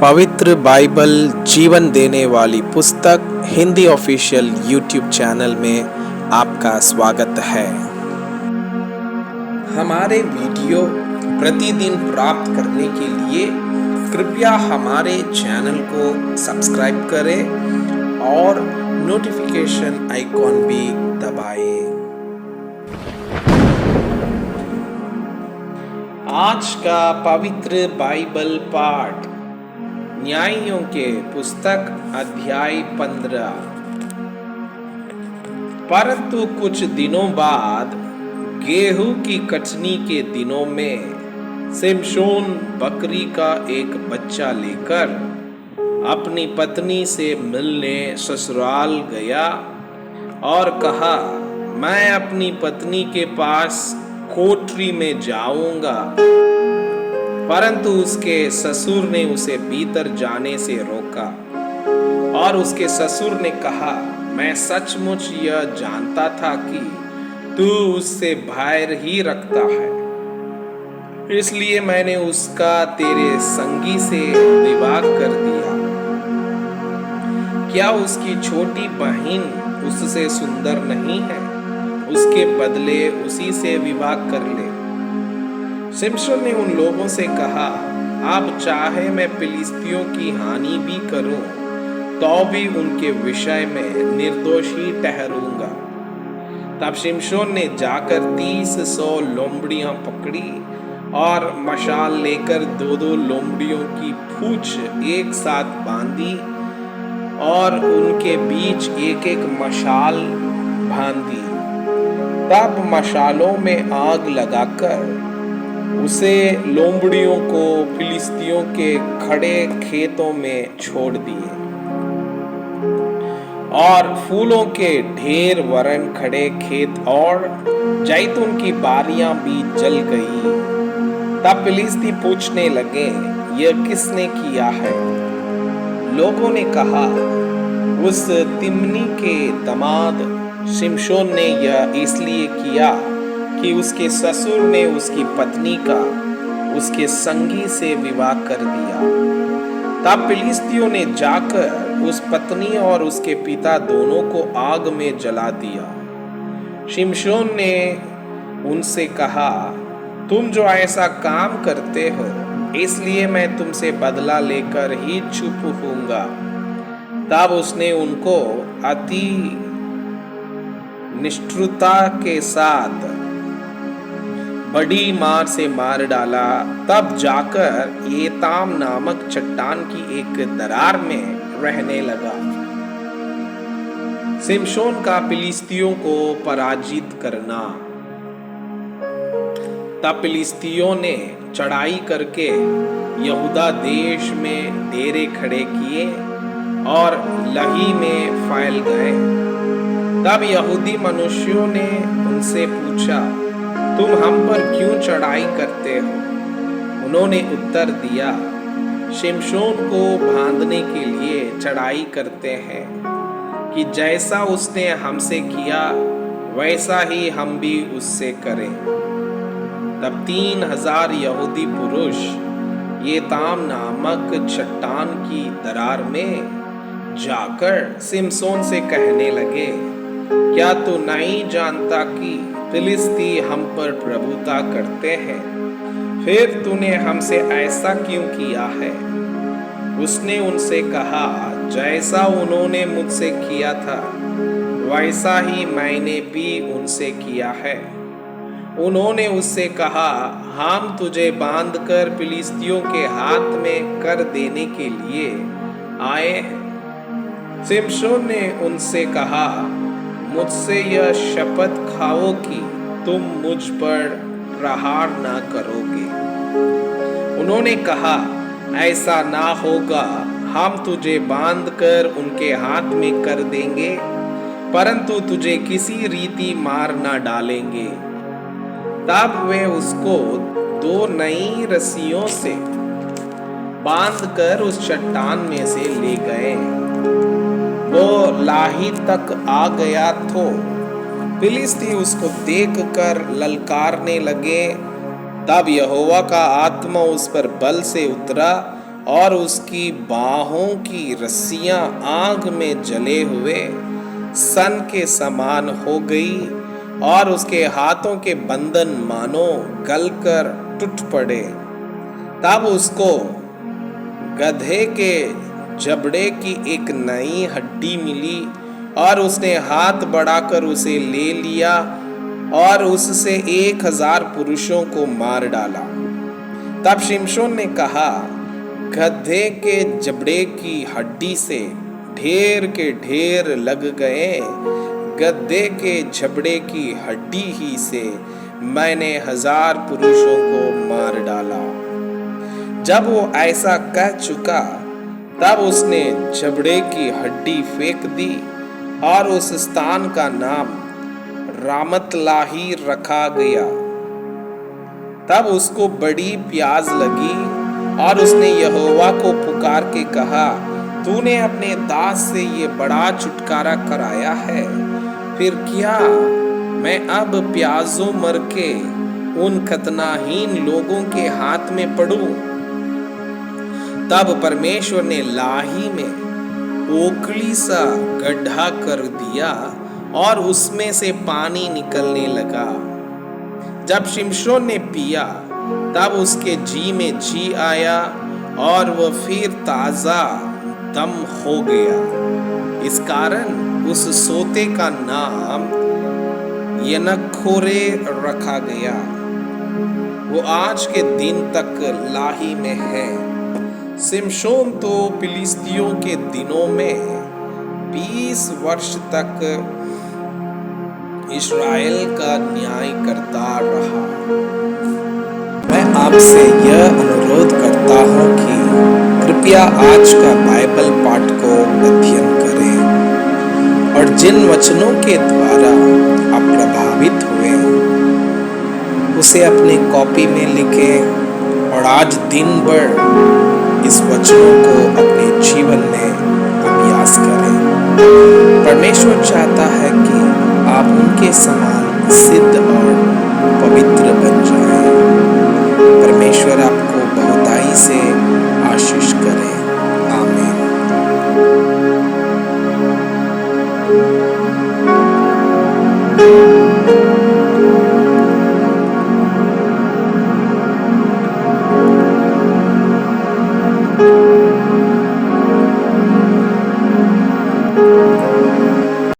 पवित्र बाइबल जीवन देने वाली पुस्तक हिंदी ऑफिशियल यूट्यूब चैनल में आपका स्वागत है। हमारे वीडियो प्रतिदिन प्राप्त करने के लिए कृपया हमारे चैनल को सब्सक्राइब करें और नोटिफिकेशन आइकॉन भी दबाएं। आज का पवित्र बाइबल पाठ न्यायियों के पुस्तक अध्याय 15। परंतु कुछ दिनों बाद गेहूं की कटनी के दिनों में शिमशोन बकरी का एक बच्चा लेकर अपनी पत्नी से मिलने ससुराल गया और कहा, मैं अपनी पत्नी के पास कोठरी में जाऊंगा। परंतु उसके ससुर ने उसे भीतर जाने से रोका और उसके ससुर ने कहा, मैं सचमुच यह जानता था कि तू उससे बैर ही रखता है, इसलिए मैंने उसका तेरे संगी से विवाह कर दिया। क्या उसकी छोटी बहन उससे सुंदर नहीं है? उसके बदले उसी से विवाह कर ले। शिमशोन ने उन लोगों से कहा, अब चाहे मैं फिलिस्तियों की हानि भी करूं तो भी उनके विषय में निर्दोष ही ठहरूंगा। तब शिमशोन ने जाकर 300 लोमड़ियां पकड़ी और मशाल लेकर 2-2 लोमड़ियों की पूंछ एक साथ बांधी और उनके बीच एक मशाल बांधी। तब मशालों में आग लगाकर उसे लोमड़ियों को फिलिस्तियों के खड़े खेतों में छोड़ दिए और फूलों के ढेर वरन खड़े खेत और जैतून की बारियां भी जल गई। तब फिलिस्ती पूछने लगे, यह किसने किया है? लोगों ने कहा, उस तिम्नी के दामाद शिमशोन ने यह इसलिए किया कि उसके ससुर ने उसकी पत्नी का उसके संगी से विवाह कर दिया। तब फिलिस्तियों ने जाकर उस पत्नी और उसके पिता दोनों को आग में जला दिया। शिमशोन ने उनसे कहा, तुम जो ऐसा काम करते हो, इसलिए मैं तुमसे बदला लेकर ही चुप होऊंगा। तब उसने उनको अति निष्ठुरता के साथ बड़ी मार से मार डाला। तब जाकर एताम नामक चट्टान की एक दरार में रहने लगा। शिमशोन का फिलिस्तियों को पराजित करना। तब फिलिस्तियों ने चढ़ाई करके यहूदा देश में डेरे खड़े किए और लही में फैल गए। तब यहूदी मनुष्यों ने उनसे पूछा, तुम हम पर क्यों चढ़ाई करते हो? उन्होंने उत्तर दिया, शिमशोन को बांधने के लिए चढ़ाई करते हैं कि जैसा उसने हमसे किया वैसा ही हम भी उससे करें। तब 3000 यहूदी पुरुष एताम नामक चट्टान की दरार में जाकर शिमशोन से कहने लगे, क्या तू नहीं जानता कि फिलिस्ती हम पर प्रभुता करते हैं? फिर तूने हमसे ऐसा क्यों किया है? उसने उनसे कहा, जैसा उन्होंने मुझसे किया था वैसा ही मैंने भी उनसे किया है। उन्होंने उससे कहा, हम तुझे बांधकर फिलिस्तियों के हाथ में कर देने के लिए आए हैं। शिमशोन ने उनसे कहा, मुझसे यह शपथ खाओ कि तुम मुझ पर प्रहार ना करोगे। उन्होंने कहा, ऐसा ना होगा, हम तुझे बांधकर उनके हाथ में कर देंगे, परंतु तुझे किसी रीति मार ना डालेंगे। तब वे उसको 2 नई रस्सियों से बांधकर उस चट्टान में से ले गए। वो लाही तक आ गया तो फिलिस्ती उसको देखकर ललकारने लगे। तब यहोवा का आत्मा उस पर बल से उतरा और उसकी बाहों की रस्सियां आग में जले हुए सन के समान हो गई और उसके हाथों के बंधन मानो गलकर टूट पड़े। तब उसको गधे के जबड़े की एक नई हड्डी मिली और उसने हाथ बढ़ाकर उसे ले लिया और उससे 1000 पुरुषों को मार डाला। तब शिमशोन ने कहा, गधे के जबड़े की हड्डी से ढेर के ढेर लग गए, गधे के जबड़े की हड्डी ही से मैंने 1000 पुरुषों को मार डाला। जब वो ऐसा कह चुका तब उसने जबड़े की हड्डी फेंक दी और उस स्थान का नाम रामतलाही रखा गया। तब उसको बड़ी प्यास लगी और उसने यहोवा को पुकार के कहा, तूने अपने दास से ये बड़ा छुटकारा कराया है, फिर क्या मैं अब प्यासों मर के उन खतनाहीन लोगों के हाथ में पड़ूं? तब परमेश्वर ने लाही में ओखली सा गड्ढा कर दिया और उसमें से पानी निकलने लगा। जब शिमशोन ने पिया तब उसके जी में जी आया और वह फिर ताजा दम हो गया। इस कारण उस सोते का नाम यनखोरे रखा गया। वो आज के दिन तक लाही में है। शिमशोन तो फिलिस्तियों के दिनों में 20 वर्ष तक इस्राएल का न्याय करता रहा। मैं आपसे यह अनुरोध करता हूँ कि कृपया आज का बाइबल पाठ को अध्ययन करें और जिन वचनों के द्वारा आप प्रभावित हुए उसे अपनी कॉपी में लिखें और आज दिन भर इस वचनों को अपने जीवन में अभ्यास करें। परमेश्वर चाहता है कि आप उनके समान सिद्ध और